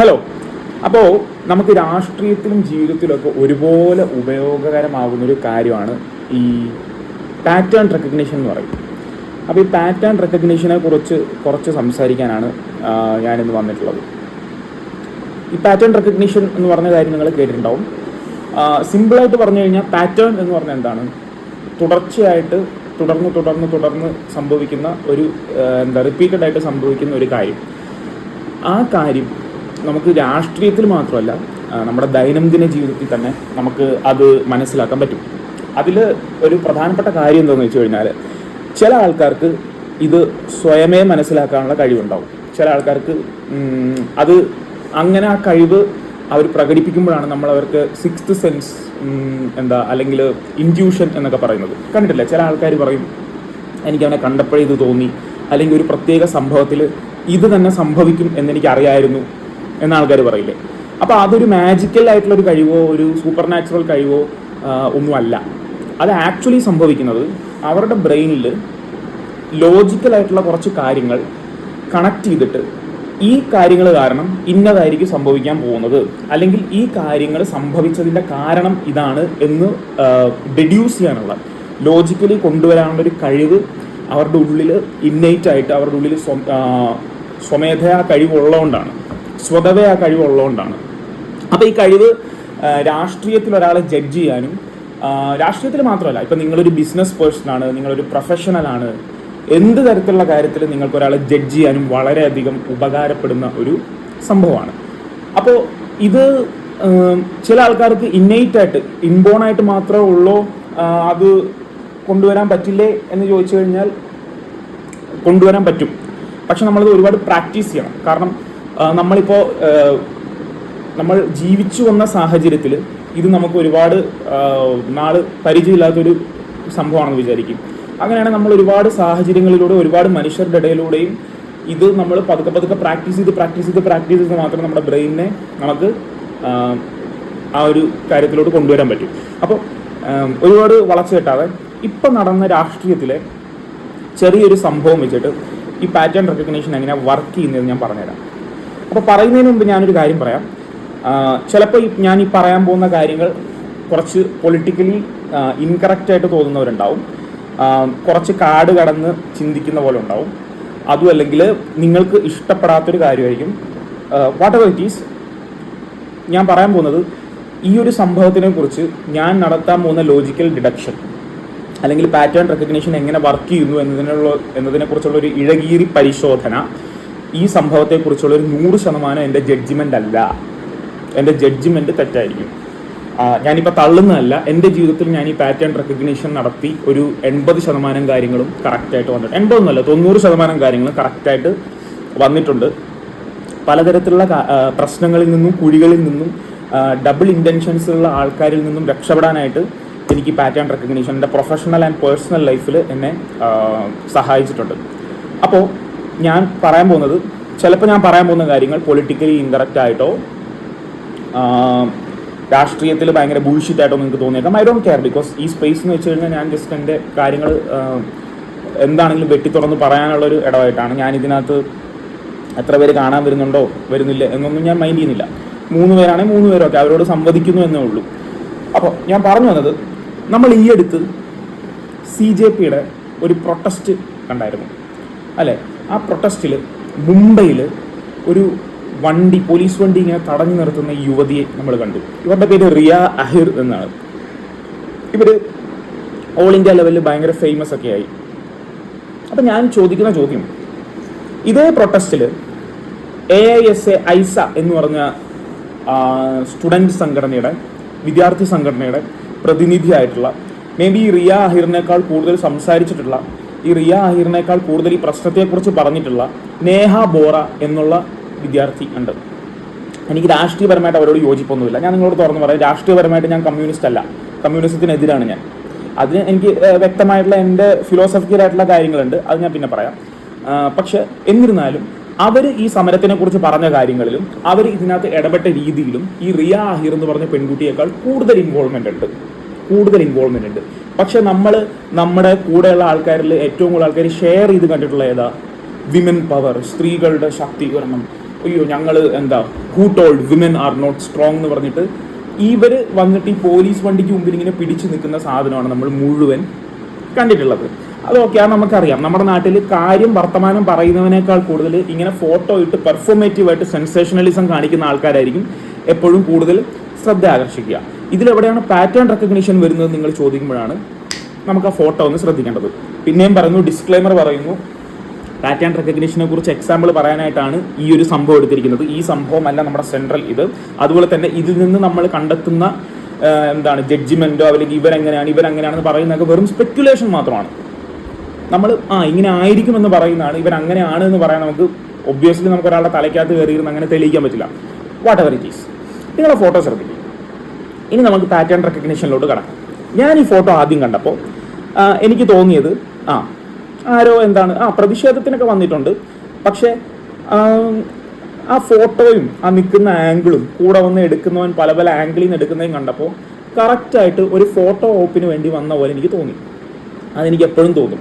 Hello. അപ്പോൾ നമുക്ക് രാഷ്ട്രീയത്തിലും ജീവിതത്തിലൊക്കെ ഒരുപോലെ ഉപയോഗകരമാകുന്നൊരു കാര്യമാണ് ഈ പാറ്റേൺ റെക്കഗ്നിഷൻ എന്ന് പറയും. അപ്പോൾ ഈ പാറ്റേൺ റെക്കഗ്നിഷനെ കുറിച്ച് കുറച്ച് സംസാരിക്കാനാണ് ഞാനിന്ന് വന്നിട്ടുള്ളത്. ഈ പാറ്റേൺ റെക്കഗ്നിഷൻ എന്ന് പറഞ്ഞ കാര്യം നിങ്ങൾ കേട്ടിട്ടുണ്ടാവും. സിമ്പിളായിട്ട് പറഞ്ഞു കഴിഞ്ഞാൽ പാറ്റേൺ എന്ന് പറഞ്ഞാൽ എന്താണ്? തുടർച്ചയായിട്ട് തുടർന്ന് സംഭവിക്കുന്ന ഒരു റിപ്പീറ്റഡ് ആയിട്ട് സംഭവിക്കുന്ന ഒരു കാര്യം. ആ കാര്യം നമുക്ക് രാഷ്ട്രീയത്തിൽ മാത്രമല്ല, നമ്മുടെ ദൈനംദിന ജീവിതത്തിൽ തന്നെ നമുക്ക് അത് മനസ്സിലാക്കാൻ പറ്റും. അതിൽ ഒരു പ്രധാനപ്പെട്ട കാര്യം എന്താണെന്ന് വെച്ച് കഴിഞ്ഞാൽ, ചില ആൾക്കാർക്ക് ഇത് സ്വയമേ മനസ്സിലാക്കാനുള്ള കഴിവുണ്ടാവും. ചില ആൾക്കാർക്ക് അത് അങ്ങനെ ആ കഴിവ് അവർ പ്രകടിപ്പിക്കുമ്പോഴാണ് നമ്മൾ അവർക്ക് സിക്സ്ത് സെൻസ് അല്ലെങ്കിൽ ഇൻറ്റ്യൂഷൻ എന്നൊക്കെ പറയുന്നത്. കണ്ടിട്ടില്ലേ? ചില ആൾക്കാർ പറയും, എനിക്ക് അവനെ കണ്ടപ്പോഴേ ഇത് തോന്നി, അല്ലെങ്കിൽ ഒരു പ്രത്യേക സംഭവത്തിൽ ഇത് തന്നെ സംഭവിക്കും എന്നെനിക്കറിയായിരുന്നു എന്ന ആൾക്കാർ പറയില്ലേ. അപ്പോൾ അതൊരു മാജിക്കൽ ആയിട്ടുള്ളൊരു കഴിവോ ഒരു സൂപ്പർ നാച്ചുറൽ കഴിവോ ഒന്നുമല്ല. അത് ആക്ച്വലി സംഭവിക്കുന്നത് അവരുടെ ബ്രെയിനിൽ ലോജിക്കലായിട്ടുള്ള കുറച്ച് കാര്യങ്ങൾ കണക്ട് ചെയ്തിട്ട് ഈ കാര്യങ്ങൾ കാരണം ഇന്നതായിരിക്കും സംഭവിക്കാൻ പോകുന്നത്, അല്ലെങ്കിൽ ഈ കാര്യങ്ങൾ സംഭവിച്ചതിൻ്റെ കാരണം ഇതാണ് എന്ന് ഡെഡ്യൂസ് ചെയ്യാനുള്ള, ലോജിക്കലി കൊണ്ടുവരാനുള്ള ഒരു കഴിവ് അവരുടെ ഉള്ളിൽ ഇന്നേറ്റ് ആയിട്ട് അവരുടെ ഉള്ളിൽ സ്വമേധയാ കഴിവുള്ളതുകൊണ്ടാണ്, സ്വതവേ ആ കഴിവുള്ളതുകൊണ്ടാണ്. അപ്പോൾ ഈ കഴിവ് രാഷ്ട്രീയത്തിൽ ഒരാളെ ജഡ്ജ് ചെയ്യാനും, രാഷ്ട്രീയത്തിൽ മാത്രമല്ല, ഇപ്പം നിങ്ങളൊരു ബിസിനസ് പേഴ്സണാണ്, നിങ്ങളൊരു പ്രൊഫഷണലാണ്, എന്ത് തരത്തിലുള്ള കാര്യത്തിൽ നിങ്ങൾക്ക് ഒരാളെ ജഡ്ജ് ചെയ്യാനും വളരെയധികം ഉപകാരപ്പെടുന്ന ഒരു സംഭവമാണ്. അപ്പോൾ ഇത് ചില ആൾക്കാർക്ക് ഇന്നേറ്റായിട്ട് ഇൻബോണായിട്ട് മാത്രമേ ഉള്ളൂ, അത് കൊണ്ടുവരാൻ പറ്റില്ലേ എന്ന് ചോദിച്ചു കഴിഞ്ഞാൽ കൊണ്ടുവരാൻ പറ്റും. പക്ഷെ നമ്മളത് ഒരുപാട് പ്രാക്ടീസ് ചെയ്യണം. കാരണം നമ്മളിപ്പോൾ നമ്മൾ ജീവിച്ചു വന്ന സാഹചര്യത്തിൽ ഇത് നമുക്ക് ഒരുപാട് നാൾ പരിചയമില്ലാത്തൊരു സംഭവമാണെന്ന് വിചാരിക്കും. അങ്ങനെയാണെങ്കിൽ നമ്മൾ ഒരുപാട് സാഹചര്യങ്ങളിലൂടെ ഒരുപാട് മനുഷ്യരുടെ ഇടയിലൂടെയും ഇത് നമ്മൾ പതുക്കെ പ്രാക്ടീസ് ചെയ്ത് മാത്രമേ നമ്മുടെ ബ്രെയിനിനെ നമുക്ക് ആ ഒരു കാര്യത്തിലോട്ട് കൊണ്ടുവരാൻ പറ്റും. അപ്പോൾ ഒരുപാട് വളച്ചു കെട്ടാതെ ഇപ്പം നടന്ന രാഷ്ട്രീയത്തിലെ ചെറിയൊരു സംഭവം വെച്ചിട്ട് ഈ പാറ്റേൺ റെക്കഗ്നീഷൻ എങ്ങനെയാണ് വർക്ക് ചെയ്യുന്നതെന്ന് ഞാൻ പറഞ്ഞുതരാം. അപ്പോൾ പറയുന്നതിന് മുമ്പ് ഞാനൊരു കാര്യം പറയാം. ചിലപ്പോൾ ഞാൻ ഈ പറയാൻ പോകുന്ന കാര്യങ്ങൾ കുറച്ച് പൊളിറ്റിക്കലി ഇൻകറക്റ്റായിട്ട് തോന്നുന്നവരുണ്ടാവും, കുറച്ച് കാട് കടന്ന് ചിന്തിക്കുന്ന പോലെ ഉണ്ടാവും, അതും അല്ലെങ്കിൽ നിങ്ങൾക്ക് ഇഷ്ടപ്പെടാത്തൊരു കാര്യമായിരിക്കും. വാട്ട് എവർ ഇറ്റ് ഈസ്, ഞാൻ പറയാൻ പോകുന്നത് ഈ ഒരു സംഭവത്തിനെ കുറിച്ച് ഞാൻ നടത്താൻ പോകുന്ന ലോജിക്കൽ ഡിഡക്ഷൻ അല്ലെങ്കിൽ പാറ്റേൺ റെക്കഗ്നീഷൻ എങ്ങനെ വർക്ക് ചെയ്യുന്നു എന്നതിനെക്കുറിച്ചുള്ള ഒരു ഇഴകീറി പരിശോധന ഈ സംഭവത്തെക്കുറിച്ചുള്ളൊരു 100% എൻ്റെ ജഡ്ജിമെൻ്റ് അല്ല. എൻ്റെ ജഡ്ജിമെൻറ്റ് തെറ്റായിരിക്കും. ഞാനിപ്പോൾ തള്ളുന്നതല്ല. എൻ്റെ ജീവിതത്തിൽ ഞാൻ ഈ പാറ്റേൺ റെക്കഗ്നീഷൻ നടത്തി ഒരു 80% കാര്യങ്ങളും കറക്റ്റായിട്ട് വന്നിട്ടുണ്ട്. 80 90% കാര്യങ്ങളും കറക്റ്റായിട്ട് വന്നിട്ടുണ്ട്. പലതരത്തിലുള്ള പ്രശ്നങ്ങളിൽ നിന്നും കുഴികളിൽ നിന്നും ഡബിൾ ഇൻറ്റൻഷൻസ് ഉള്ള ആൾക്കാരിൽ നിന്നും രക്ഷപ്പെടാനായിട്ട് എനിക്ക് പാറ്റേൺ റെക്കഗ്നീഷൻ എൻ്റെ പ്രൊഫഷണൽ ആൻഡ് പേഴ്സണൽ ലൈഫിൽ എന്നെ സഹായിച്ചിട്ടുണ്ട്. അപ്പോൾ ഞാൻ പറയാൻ പോകുന്നത്, ചിലപ്പോൾ ഞാൻ പറയാൻ പോകുന്ന കാര്യങ്ങൾ പൊളിറ്റിക്കലി ഇൻകറക്റ്റ് ആയിട്ടോ രാഷ്ട്രീയത്തിൽ ഭയങ്കര ബുൾഷിറ്റായിട്ടോ നിങ്ങൾക്ക് തോന്നിയേക്കാം. ഐ ഡോണ്ട് കെയർ, ബിക്കോസ് ഈ സ്പേസ് എന്ന് വെച്ച് കഴിഞ്ഞാൽ ഞാൻ ജസ്റ്റ് എൻ്റെ കാര്യങ്ങൾ എന്താണെങ്കിലും വെട്ടിത്തുറന്ന് പറയാനുള്ളൊരു ഇടമായിട്ടാണ്. ഞാൻ ഇതിനകത്ത് എത്ര പേര് കാണാൻ വരുന്നുണ്ടോ വരുന്നില്ല എന്നൊന്നും ഞാൻ മൈൻഡ് ചെയ്യുന്നില്ല. 3 പേരാണെങ്കിൽ 3 പേരൊക്കെ അവരോട് സംവദിക്കുന്നു എന്നേ ഉള്ളൂ. അപ്പോൾ ഞാൻ പറഞ്ഞു വന്നത്, നമ്മൾ ഈ അടുത്ത് CJPയുടെ ഒരു പ്രൊട്ടസ്റ്റ് കണ്ടായിരുന്നു അല്ലേ? ആ പ്രൊട്ടസ്റ്റിൽ മുംബൈയിൽ ഒരു പോലീസ് വണ്ടി ഇങ്ങനെ തടഞ്ഞു നിർത്തുന്ന യുവതിയെ നമ്മൾ കണ്ടു. ഇവരുടെ പേര് റിയ അഹിർ എന്നാണ്. ഇവർ ഓൾ ഇന്ത്യ ലെവലിൽ ഭയങ്കര ഫേമസ് ഒക്കെ ആയി. അപ്പം ഞാൻ ചോദിക്കുന്ന ചോദ്യം, ഇതേ പ്രൊട്ടസ്റ്റിൽ AISA ഐസ എന്ന് പറഞ്ഞ സ്റ്റുഡൻറ് സംഘടനയുടെ, വിദ്യാർത്ഥി സംഘടനയുടെ പ്രതിനിധിയായിട്ടുള്ള, മേ ബി റിയ അഹിറിനേക്കാൾ കൂടുതൽ സംസാരിച്ചിട്ടുള്ള, ഈ റിയ അഹിറിനേക്കാൾ കൂടുതൽ ഈ പ്രശ്നത്തെക്കുറിച്ച് പറഞ്ഞിട്ടുള്ള നേഹ ബോറ എന്നുള്ള വിദ്യാർത്ഥി ഉണ്ട്. എനിക്ക് രാഷ്ട്രീയപരമായിട്ട് അവരോട് യോജിപ്പൊന്നുമില്ല. ഞാൻ നിങ്ങളോട് തുറന്ന് പറയാം, രാഷ്ട്രീയപരമായിട്ട് ഞാൻ കമ്മ്യൂണിസ്റ്റ് അല്ല, കമ്മ്യൂണിസത്തിനെതിരാണ് ഞാൻ. അതിന് എനിക്ക് വ്യക്തമായിട്ടുള്ള എൻ്റെ ഫിലോസഫിക്കലായിട്ടുള്ള കാര്യങ്ങളുണ്ട്, അത് ഞാൻ പിന്നെ പറയാം. പക്ഷെ എന്നിരുന്നാലും അവർ ഈ സമരത്തിനെ കുറിച്ച് പറഞ്ഞ കാര്യങ്ങളിലും അവർ ഇതിനകത്ത് ഇടപെട്ട രീതിയിലും ഈ റിയ അഹിർ എന്ന് പറഞ്ഞ പെൺകുട്ടിയേക്കാൾ കൂടുതൽ ഇൻവോൾവ്മെൻ്റ് ഉണ്ട്. പക്ഷെ നമ്മുടെ കൂടെയുള്ള ആൾക്കാരിൽ ഏറ്റവും കൂടുതൽ ആൾക്കാർ ഷെയർ ചെയ്ത് കണ്ടിട്ടുള്ള ഏതാ? വിമൻ പവർ, സ്ത്രീകളുടെ ശാക്തീകരണം, അയ്യോ ഞങ്ങൾ എന്താ who told women are not strong എന്ന് പറഞ്ഞിട്ട് ഇവർ വന്നിട്ട് ഈ പോലീസ് വണ്ടിക്ക് മുമ്പിൽ ഇങ്ങനെ പിടിച്ചു നിൽക്കുന്ന സാധനമാണ് നമ്മൾ മുഴുവൻ കണ്ടിട്ടുള്ളത്. അതൊക്കെ നമുക്കറിയാം, നമ്മുടെ നാട്ടിൽ കാര്യം വർത്തമാനം പറയുന്നതിനേക്കാൾ കൂടുതൽ ഇങ്ങനെ ഫോട്ടോ ഇട്ട് പെർഫോമേറ്റീവായിട്ട് സെൻസേഷണലിസം കാണിക്കുന്ന ആൾക്കാരായിരിക്കും എപ്പോഴും കൂടുതൽ ശ്രദ്ധ ആകർഷിക്കുക. ഇതിലെവിടെയാണ് പാറ്റേൺ റെക്കഗ്നിഷൻ വരുന്നത് നിങ്ങൾ ചോദിക്കുമ്പോഴാണ് നമുക്ക് ആ ഫോട്ടോ ഒന്ന് ശ്രദ്ധിക്കേണ്ടത്. പിന്നെയും പറയുന്നു, ഡിസ്ക്ലൈമർ പറയുന്നു, പാറ്റേൺ റെക്കഗ്നിഷനെ കുറിച്ച് എക്സാമ്പിൾ പറയാനായിട്ടാണ് ഈ ഒരു സംഭവം എടുത്തിരിക്കുന്നത്. ഈ സംഭവമല്ല നമ്മുടെ സെൻട്രൽ ഇത്. അതുപോലെ തന്നെ ഇതിൽ നിന്ന് നമ്മൾ കണ്ടെത്തുന്ന എന്താണ് ജഡ്ജ്മെന്റോ അല്ലെങ്കിൽ ഇവരങ്ങനെയാണെന്ന് പറയുന്നതൊക്കെ വെറും സ്പെക്കുലേഷൻ മാത്രമാണ്. നമ്മൾ ഇങ്ങനെ ആയിരിക്കുമെന്ന് പറയുന്നതാണ്, ഇവരങ്ങനെയാണ് എന്ന് പറയാൻ നമുക്ക് ഒബ്വിയസ്ലി നമുക്ക് ഒരാളുടെ തലയ്ക്കകത്ത് കയറിയിരുന്ന് അങ്ങനെ തെളിയിക്കാൻ പറ്റില്ല. വാട്ട് എവർ ഇറ്റ് ഈസ്, നിങ്ങളെ ഫോട്ടോ ശ്രദ്ധിക്കും. ഇനി നമുക്ക് പാറ്റേൺ റെക്കഗ്നിഷനിലോട്ട് കടക്കാം. ഞാൻ ഈ ഫോട്ടോ ആദ്യം കണ്ടപ്പോൾ എനിക്ക് തോന്നിയത് ആരോ എന്താണ് പ്രതിഷേധത്തിനൊക്കെ വന്നിട്ടുണ്ട്. പക്ഷേ ആ ഫോട്ടോയും ആ നിൽക്കുന്ന ആംഗിളും കൂടെ വന്ന് എടുക്കുന്നവൻ പല പല ആംഗിളിൽ നിന്ന് എടുക്കുന്നതും കണ്ടപ്പോൾ കറക്റ്റായിട്ട് ഒരു ഫോട്ടോ ഓപ്പിന് വേണ്ടി വന്ന പോലെ എനിക്ക് തോന്നി. അതെനിക്ക് എപ്പോഴും തോന്നും.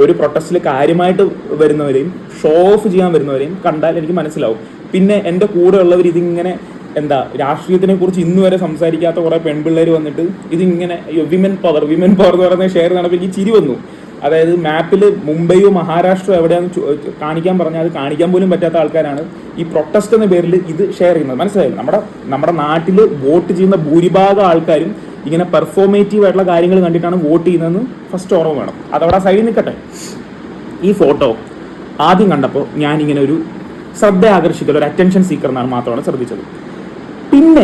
ഒരു പ്രൊട്ടസ്റ്റിൽ കാര്യമായിട്ട് വരുന്നവരെയും ഷോ ഓഫ് ചെയ്യാൻ വരുന്നവരെയും കണ്ടാൽ എനിക്ക് മനസ്സിലാവും. പിന്നെ എൻ്റെ കൂടെ ഉള്ളവർ ഇതിങ്ങനെ രാഷ്ട്രീയത്തിനെ കുറിച്ച് ഇന്ന് വരെ സംസാരിക്കാത്ത കുറേ പെൺപിള്ളേർ വന്നിട്ട് ഇതിങ്ങനെ വിമൻ പവർ എന്ന് പറയുന്ന ഷെയർ നടപ്പോൾ എനിക്ക് ചിരി വന്നു. അതായത് മാപ്പിൽ മുംബൈയോ മഹാരാഷ്ട്രയോ എവിടെയാണെന്ന് കാണിക്കാൻ പറഞ്ഞാൽ അത് കാണിക്കാൻ പോലും പറ്റാത്ത ആൾക്കാരാണ് ഈ പ്രൊട്ടസ്റ്റ് എന്ന പേരിൽ ഇത് ഷെയർ ചെയ്യുന്നത്. മനസ്സിലായത്? നമ്മുടെ നാട്ടിൽ വോട്ട് ചെയ്യുന്ന ഭൂരിഭാഗം ആൾക്കാരും ഇങ്ങനെ പെർഫോമേറ്റീവ് ആയിട്ടുള്ള കാര്യങ്ങൾ കണ്ടിട്ടാണ് വോട്ട് ചെയ്യുന്നതെന്ന് ഫസ്റ്റ് ഓർമ്മ വേണം. അതവിടെ സൈഡിൽ നിൽക്കട്ടെ. ഈ ഫോട്ടോ ആദ്യം കണ്ടപ്പോൾ ഞാനിങ്ങനെ ഒരു ശ്രദ്ധ ആകർഷിക്കൽ, ഒരു അറ്റൻഷൻ സീക്കർ എന്നാണ് മാത്രമാണ് ശ്രദ്ധിച്ചത്. പിന്നെ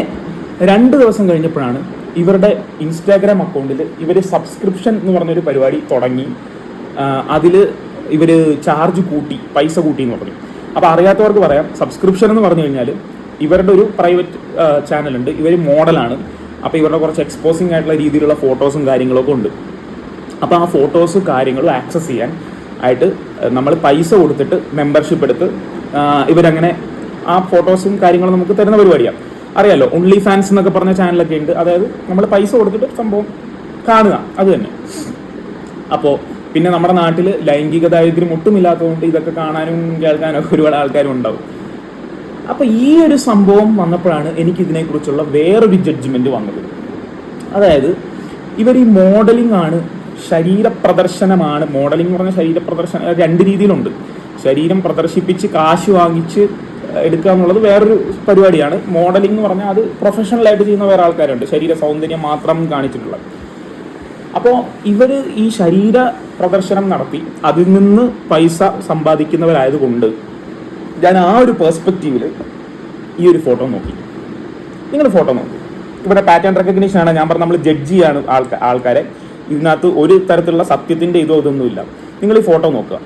2 ദിവസം കഴിഞ്ഞപ്പോഴാണ് ഇവരുടെ ഇൻസ്റ്റാഗ്രാം അക്കൗണ്ടിൽ ഇവർ സബ്സ്ക്രിപ്ഷൻ എന്ന് പറഞ്ഞൊരു പരിപാടി തുടങ്ങി. അതിൽ ഇവർ ചാർജ് കൂട്ടി, പൈസ കൂട്ടി എന്ന് പറഞ്ഞു. അപ്പോൾ അറിയാത്തവർക്ക് പറയാം, സബ്സ്ക്രിപ്ഷൻ എന്ന് പറഞ്ഞു കഴിഞ്ഞാൽ ഇവരുടെ ഒരു പ്രൈവറ്റ് ചാനലുണ്ട്, ഇവർ മോഡലാണ്. അപ്പോൾ ഇവരുടെ കുറച്ച് എക്സ്പോസിങ് ആയിട്ടുള്ള രീതിയിലുള്ള ഫോട്ടോസും കാര്യങ്ങളൊക്കെ ഉണ്ട്. അപ്പോൾ ആ ഫോട്ടോസ് കാര്യങ്ങളും ആക്സസ് ചെയ്യാൻ ആയിട്ട് നമ്മൾ പൈസ കൊടുത്തിട്ട് മെമ്പർഷിപ്പ് എടുത്ത് ഇവരങ്ങനെ ആ ഫോട്ടോസും കാര്യങ്ങളും നമുക്ക് തരുന്ന പരിപാടിയാണ്. അറിയാലോ, ഓൺലി ഫാൻസ് എന്നൊക്കെ പറഞ്ഞ ചാനലൊക്കെ ഉണ്ട്. അതായത് നമ്മൾ പൈസ കൊടുത്തിട്ട് സംഭവം കാണുക, അത് തന്നെ. അപ്പോൾ പിന്നെ നമ്മുടെ നാട്ടിൽ ലൈംഗിക ദാരിദ്ര്യം ഒട്ടുമില്ലാത്തതുകൊണ്ട് ഇതൊക്കെ കാണാനും കേൾക്കാനും ഒക്കെ ഒരുപാട് ആൾക്കാരും ഉണ്ടാവും. അപ്പോൾ ഈ ഒരു സംഭവം വന്നപ്പോഴാണ് എനിക്കിതിനെക്കുറിച്ചുള്ള വേറൊരു ജഡ്ജ്മെൻറ്റ് വന്നത്. അതായത് ഇവർ ഈ മോഡലിംഗ് ആണ്, ശരീരപ്രദർശനമാണ്. മോഡലിംഗ് എന്ന് പറഞ്ഞാൽ ശരീരപ്രദർശനം 2 രീതിയിലുണ്ട്. ശരീരം പ്രദർശിപ്പിച്ച് കാശ് വാങ്ങിച്ച് എടുക്കുക എന്നുള്ളത് വേറൊരു പരിപാടിയാണ്. മോഡലിംഗ് എന്ന് പറഞ്ഞാൽ അത് പ്രൊഫഷണലായിട്ട് ചെയ്യുന്ന വേറെ ആൾക്കാരുണ്ട്, ശരീര സൗന്ദര്യം മാത്രം കാണിച്ചിട്ടുള്ളത്. അപ്പോൾ ഇവർ ഈ ശരീര പ്രദർശനം നടത്തി അതിൽ നിന്ന് പൈസ സമ്പാദിക്കുന്നവരായതുകൊണ്ട് ഞാൻ ആ ഒരു പേഴ്സ്പെക്റ്റീവിൽ ഈ ഒരു ഫോട്ടോ നോക്കി. നിങ്ങൾ ഫോട്ടോ നോക്കി. ഇവിടെ പാറ്റേൺ റെക്കഗ്നീഷൻ ആണ് ഞാൻ പറഞ്ഞത്. നമ്മൾ ജഡ്ജ് ചെയ്യാണ് ആൾക്കാരെ. ഇതിനകത്ത് ഒരു തരത്തിലുള്ള സത്യത്തിൻ്റെ ഇതൊന്നുമില്ല. നിങ്ങൾ ഈ ഫോട്ടോ നോക്കുക.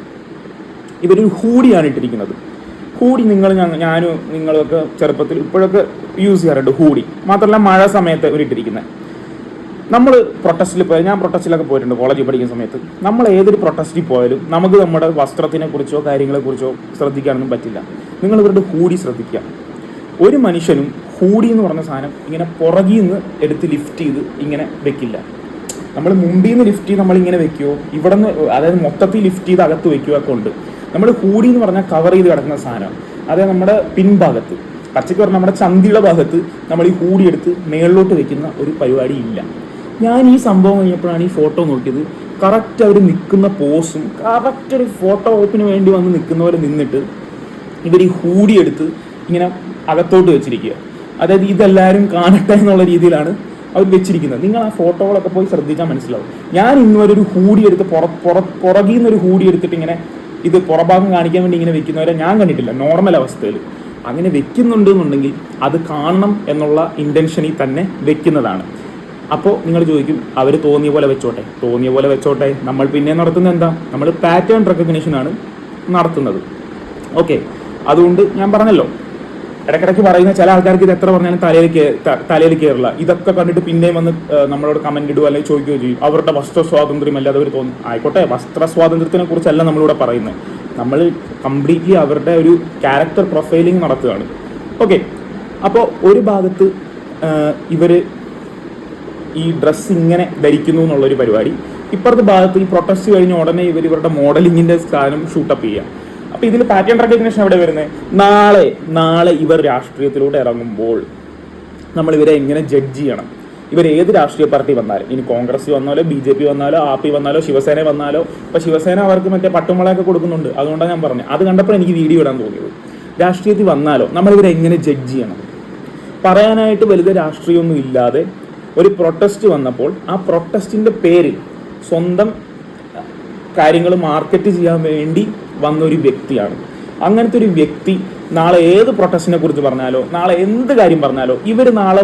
ഇവരൊരു ഹൂഡിയാണ് ഇട്ടിരിക്കുന്നത്. ഹൂഡി ഞാനും നിങ്ങളൊക്കെ ചെറുപ്പത്തിൽ ഇപ്പോഴൊക്കെ യൂസ് ചെയ്യാറുണ്ട് ഹൂഡി. മാത്രമല്ല മഴ സമയത്ത് ഇവരിട്ടിരിക്കുന്നത്. നമ്മൾ പ്രൊട്ടസ്റ്റിൽ പോയാൽ, ഞാൻ പ്രൊട്ടസ്റ്റിലൊക്കെ പോയിട്ടുണ്ട് കോളേജിൽ പഠിക്കുന്ന സമയത്ത്. നമ്മൾ ഏതൊരു പ്രൊട്ടസ്റ്റിൽ പോയാലും നമുക്ക് നമ്മുടെ വസ്ത്രത്തിനെ കുറിച്ചോ കാര്യങ്ങളെക്കുറിച്ചോ ശ്രദ്ധിക്കാനൊന്നും പറ്റില്ല. നിങ്ങൾ ഇവരുടെ ഹൂഡി ശ്രദ്ധിക്കുക. ഒരു മനുഷ്യനും ഹൂഡി എന്ന് പറഞ്ഞ സാധനം ഇങ്ങനെ പുറകിൽ നിന്ന് എടുത്ത് ലിഫ്റ്റ് ചെയ്ത് ഇങ്ങനെ വെക്കില്ല. നമ്മൾ മുമ്പിൽ നിന്ന് ലിഫ്റ്റ് ചെയ്ത് നമ്മളിങ്ങനെ വെക്കുമോ, ഇവിടെ നിന്ന് അതായത് മൊത്തത്തിൽ ലിഫ്റ്റ് ചെയ്ത് അകത്ത് വെക്കുകയോ ഒക്കെ ഉണ്ട്. നമ്മൾ ഹൂഡി എന്ന് പറഞ്ഞാൽ കവർ ചെയ്ത് കിടക്കുന്ന സാധനം. അതായത് നമ്മുടെ പിൻഭാഗത്ത്, പച്ചയ്ക്ക് പറഞ്ഞാൽ നമ്മുടെ ചന്തിയുടെ ഭാഗത്ത് നമ്മൾ ഈ ഹൂഡി എടുത്ത് മേളിലോട്ട് വെക്കുന്ന ഒരു പരിപാടി ഇല്ല. ഞാൻ ഈ സംഭവം കഴിഞ്ഞപ്പോഴാണ് ഈ ഫോട്ടോ നോക്കിയത്. കറക്റ്റ് അവർ നിൽക്കുന്ന പോസും കറക്റ്റ് ഒരു ഫോട്ടോ ഓപ്പിന് വേണ്ടി വന്ന് നിൽക്കുന്ന പോലെ നിന്നിട്ട് ഇവർ ഈ ഹൂഡി എടുത്ത് ഇങ്ങനെ അകത്തോട്ട് വെച്ചിരിക്കുക. അതായത് ഇതെല്ലാവരും കാണട്ടെ എന്നുള്ള രീതിയിലാണ് അവർ വെച്ചിരിക്കുന്നത്. നിങ്ങൾ ആ ഫോട്ടോകളൊക്കെ പോയി ശ്രദ്ധിച്ചാൽ മനസ്സിലാവും. ഞാൻ ഇന്നുവരെ ഒരു ഹൂഡി എടുത്ത് പുറകിൽ നിന്നൊരു ഹൂഡി എടുത്തിട്ട് ഇങ്ങനെ ഇത് പുറഭാഗം കാണിക്കാൻ വേണ്ടി ഇങ്ങനെ വെക്കുന്നവരെ ഞാൻ കണ്ടിട്ടില്ല നോർമൽ അവസ്ഥയിൽ. അങ്ങനെ വെക്കുന്നുണ്ട് എന്നുണ്ടെങ്കിൽ അത് കാണണം എന്നുള്ള ഇൻറ്റൻഷനിൽ തന്നെ വെക്കുന്നതാണ്. അപ്പോൾ നിങ്ങൾ ചോദിക്കും, അവർ തോന്നിയ പോലെ വെച്ചോട്ടെ. നമ്മൾ പിന്നെ നടത്തുന്നത് എന്താ? നമ്മൾ പാറ്റേൺ റെക്കഗ്നിഷനാണ് നടത്തുന്നത്. ഓക്കെ, അതുകൊണ്ട് ഞാൻ പറഞ്ഞല്ലോ, ഇടയ്ക്കിടയ്ക്ക് പറയുന്ന ചില ആൾക്കാർക്ക് ഇത് എത്ര പറഞ്ഞാലും തലയിൽ കയറില്ല. ഇതൊക്കെ കണ്ടിട്ട് പിന്നെയും വന്ന് നമ്മളോട് കമന്റ് ഇടുക അല്ലെങ്കിൽ ചോദിക്കുകയോ ചെയ്യും. അവരുടെ വസ്ത്ര സ്വാതന്ത്ര്യം അല്ലാതെ അവർ തോന്നും. ആയിക്കോട്ടെ, വസ്ത്ര സ്വാതന്ത്ര്യത്തിനെ കുറിച്ചല്ല നമ്മളിവിടെ പറയുന്നത്. നമ്മൾ കംപ്ലീറ്റ്ലി അവരുടെ ഒരു ക്യാരക്ടർ പ്രൊഫൈലിംഗ് നടത്തുകയാണ്. ഓക്കെ, അപ്പോൾ ഒരു ഭാഗത്ത് ഇവർ ഈ ഡ്രസ്സ് ഇങ്ങനെ ധരിക്കുന്നു എന്നുള്ളൊരു പരിപാടി, ഇപ്പുറത്തെ ഭാഗത്ത് ഈ പ്രൊട്ടസ്റ്റ് കഴിഞ്ഞ ഉടനെ ഇവരുടെ മോഡലിങ്ങിൻ്റെ സാധനം ഷൂട്ടപ്പ് ചെയ്യുക. അപ്പോൾ ഇതിൽ പാറ്റേൺ റെക്കഗ്നിഷൻ എവിടെ വരുന്നത്? നാളെ ഇവർ രാഷ്ട്രീയത്തിലൂടെ ഇറങ്ങുമ്പോൾ നമ്മൾ ഇവരെ എങ്ങനെ ജഡ്ജ് ചെയ്യണം? ഇവർ ഏത് രാഷ്ട്രീയ പാർട്ടി വന്നാലും, ഇനി കോൺഗ്രസ് വന്നാലോ BJP വന്നാലോ AP വന്നാലോ ശിവസേന വന്നാലോ, ഇപ്പോൾ ശിവസേന അവർക്ക് മറ്റേ പട്ടുമുളയൊക്കെ കൊടുക്കുന്നുണ്ട്, അതുകൊണ്ടാണ് ഞാൻ പറഞ്ഞത്. അത് കണ്ടപ്പോൾ എനിക്ക് വീഡിയോ ഇടാൻ തോന്നിയത്. രാഷ്ട്രീയത്തിൽ വന്നാലോ നമ്മളിവരെ എങ്ങനെ ജഡ്ജ് ചെയ്യണം? പറയാനായിട്ട് വലുത് രാഷ്ട്രീയമൊന്നും ഇല്ലാതെ ഒരു പ്രൊട്ടസ്റ്റ് വന്നപ്പോൾ ആ പ്രൊട്ടസ്റ്റിൻ്റെ പേരിൽ സ്വന്തം കാര്യങ്ങൾ മാർക്കറ്റ് ചെയ്യാൻ വേണ്ടി വന്നൊരു വ്യക്തിയാണ്. അങ്ങനത്തെ ഒരു വ്യക്തി നാളെ ഏത് പ്രൊട്ടസ്റ്റിനെ കുറിച്ച് പറഞ്ഞാലോ, നാളെ എന്ത് കാര്യം പറഞ്ഞാലോ, ഇവർ നാളെ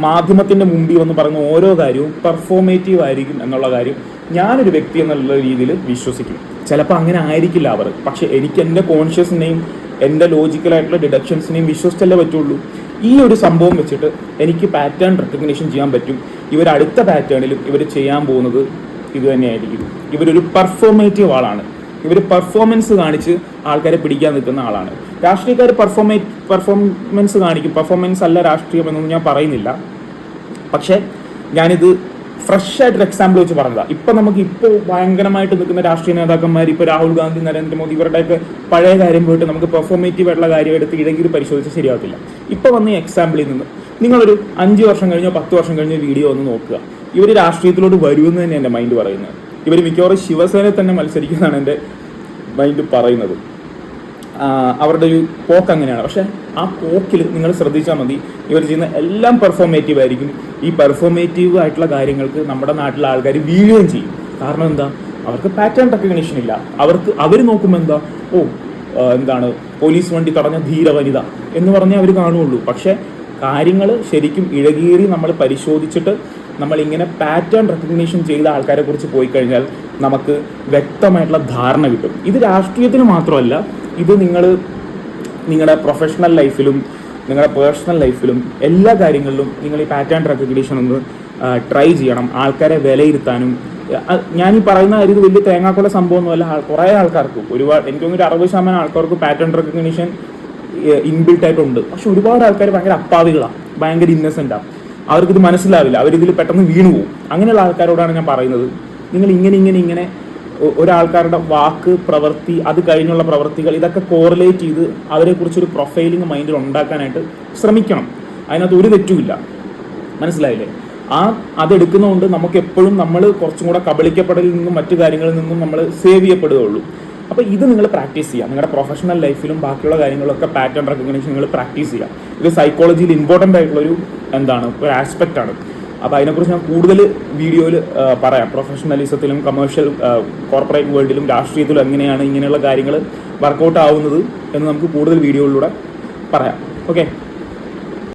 മാധ്യമത്തിൻ്റെ മുമ്പിൽ വന്ന് പറയുന്ന ഓരോ കാര്യവും പെർഫോമേറ്റീവ് ആയിരിക്കും എന്നുള്ള കാര്യം ഞാനൊരു വ്യക്തി എന്നുള്ള രീതിയിൽ വിശ്വസിക്കും. ചിലപ്പോൾ അങ്ങനെ ആയിരിക്കില്ല അവർ, പക്ഷെ എനിക്ക് എൻ്റെ കോൺഷ്യസിനെയും എൻ്റെ ലോജിക്കലായിട്ടുള്ള ഡിഡക്ഷൻസിനെയും വിശ്വസിച്ചല്ലേ പറ്റുള്ളൂ. ഈ ഒരു സംഭവം വെച്ചിട്ട് എനിക്ക് പാറ്റേൺ റെക്കഗ്നിഷൻ ചെയ്യാൻ പറ്റും. ഇവർ അടുത്ത പാറ്റേണിലും ഇവർ ചെയ്യാൻ പോകുന്നത് ഇത് തന്നെയായിരിക്കും. ഇവരൊരു പെർഫോമേറ്റീവ് ആളാണ്. ഇവർ പെർഫോമൻസ് കാണിച്ച് ആൾക്കാരെ പിടിക്കാൻ നിൽക്കുന്ന ആളാണ്. രാഷ്ട്രീയക്കാർ പെർഫോമൻസ് കാണിക്കും. പെർഫോമൻസ് അല്ല രാഷ്ട്രീയം എന്നൊന്നും ഞാൻ പറയുന്നില്ല. പക്ഷേ ഞാനിത് ഫ്രഷ് ആയിട്ടൊരു എക്സാമ്പിൾ വെച്ച് പറഞ്ഞതാണ്. ഇപ്പോൾ ഭയങ്കരമായിട്ട് നിൽക്കുന്ന രാഷ്ട്രീയ നേതാക്കന്മാർ, ഇപ്പോൾ രാഹുൽ ഗാന്ധി, നരേന്ദ്രമോദി, ഇവരുടെയൊക്കെ പഴയ കാര്യം പോയിട്ട് നമുക്ക് പെർഫോമേറ്റീവ് ആയിട്ടുള്ള കാര്യം എടുത്ത് ഇടയ്ക്ക് പരിശോധിച്ച് ശരിയാവത്തില്ല. ഇപ്പോൾ വന്ന ഈ എക്സാമ്പിളിൽ നിന്ന് നിങ്ങളൊരു 5 വർഷം കഴിഞ്ഞോ 10 വർഷം കഴിഞ്ഞോ വീഡിയോ ഒന്ന് നോക്കുക. ഇവർ രാഷ്ട്രീയത്തിലോട്ട് വരുമെന്ന് തന്നെ എൻ്റെ മൈൻഡ് പറയുന്നത്. ഇവർ മിക്കവാറും ശിവസേനയെ തന്നെ മത്സരിക്കുന്നതാണ് എൻ്റെ മൈൻഡ് പറയുന്നത്. അവരുടെ ഒരു പോക്ക് അങ്ങനെയാണ്. പക്ഷേ ആ പോക്കിൽ നിങ്ങൾ ശ്രദ്ധിച്ചാൽ മതി, ഇവർ ചെയ്യുന്ന എല്ലാം പെർഫോമേറ്റീവ് ആയിരിക്കും. ഈ പെർഫോമേറ്റീവ് ആയിട്ടുള്ള കാര്യങ്ങൾക്ക് നമ്മുടെ നാട്ടിലെ ആൾക്കാർ വീഴുകയും ചെയ്യും. കാരണം എന്താ? അവർക്ക് പാറ്റേൺ റെക്കഗ്നിഷൻ ഇല്ല. അവർ നോക്കുമ്പോൾ എന്താ, എന്താണ് പോലീസ് വണ്ടി തടഞ്ഞ ധീര വനിത എന്ന് പറഞ്ഞാൽ അവർ കാണുകയുള്ളൂ. പക്ഷേ കാര്യങ്ങൾ ശരിക്കും ഇഴകീറി നമ്മൾ പരിശോധിച്ചിട്ട് നമ്മളിങ്ങനെ പാറ്റേൺ റെക്കഗ്നീഷൻ ചെയ്ത ആൾക്കാരെ കുറിച്ച് പോയി കഴിഞ്ഞാൽ നമുക്ക് വ്യക്തമായിട്ടുള്ള ധാരണ കിട്ടും. ഇത് രാഷ്ട്രീയത്തിന് മാത്രമല്ല, ഇത് നിങ്ങളുടെ പ്രൊഫഷണൽ ലൈഫിലും നിങ്ങളുടെ പേഴ്സണൽ ലൈഫിലും എല്ലാ കാര്യങ്ങളിലും നിങ്ങൾ ഈ പാറ്റേൺ റെക്കഗ്നീഷൻ ഒന്ന് ട്രൈ ചെയ്യണം. ആൾക്കാരെ വിലയിരുത്താനും, ഞാനീ പറയുന്ന കാര്യം വലിയ തേങ്ങാക്കൊല സംഭവമൊന്നുമല്ല. കുറേ ആൾക്കാർക്ക്, എനിക്ക് തോന്നുന്നു 60% ആൾക്കാർക്ക് പാറ്റേൺ റെക്കഗ്നീഷൻ ഇൻബിൽട്ട് ആയിട്ടുണ്ട്. പക്ഷെ ഒരുപാട് ആൾക്കാർ ഭയങ്കര അപ്പാവികളാണ്, ഭയങ്കര ഇന്നസെൻ്റാണ്. അവർക്കിത് മനസ്സിലാവില്ല, അവരിതിൽ പെട്ടെന്ന് വീണു പോകും. അങ്ങനെയുള്ള ആൾക്കാരോടാണ് ഞാൻ പറയുന്നത്, നിങ്ങൾ ഇങ്ങനെ ഒരാൾക്കാരുടെ വാക്ക്, പ്രവൃത്തി, അത് കഴിഞ്ഞുള്ള പ്രവൃത്തികൾ, ഇതൊക്കെ കോറിലേറ്റ് ചെയ്ത് അവരെക്കുറിച്ചൊരു പ്രൊഫൈലിംഗ് മൈൻഡിൽ ഉണ്ടാക്കാനായിട്ട് ശ്രമിക്കണം. അതിനകത്ത് ഒരു തെറ്റുമില്ല. മനസ്സിലായില്ലേ? അതെടുക്കുന്നതുകൊണ്ട് നമുക്ക് എപ്പോഴും നമ്മൾ കുറച്ചും കൂടെ കബളിക്കപ്പെടലിൽ നിന്നും മറ്റു കാര്യങ്ങളിൽ നിന്നും നമ്മൾ സേവ് ചെയ്യപ്പെടുകയുള്ളൂ. അപ്പോൾ ഇത് നിങ്ങൾ പ്രാക്ടീസ് ചെയ്യുക. നിങ്ങളുടെ പ്രൊഫഷണൽ ലൈഫിലും ബാക്കിയുള്ള കാര്യങ്ങളൊക്കെ പാറ്റേൺ റെക്കഗ്നിഷൻ നിങ്ങൾ പ്രാക്ടീസ് ചെയ്യുക. ഇത് സൈക്കോളജിയിൽ ഇമ്പോർട്ടൻ്റ് ആയിട്ടുള്ളൊരു ഒരു ആസ്പെക്റ്റ് ആണ്. അപ്പോൾ അതിനെക്കുറിച്ച് ഞാൻ കൂടുതൽ വീഡിയോയിൽ പറയാം. പ്രൊഫഷണലിസത്തിലും കമേഴ്ഷ്യൽ കോർപ്പറേറ്റ് വേൾഡിലും രാഷ്ട്രീയത്തിലും എങ്ങനെയാണ് ഇങ്ങനെയുള്ള കാര്യങ്ങൾ വർക്കൗട്ട് ആവുന്നത് എന്ന് നമുക്ക് കൂടുതൽ വീഡിയോയിലൂടെ പറയാം. ഓക്കെ.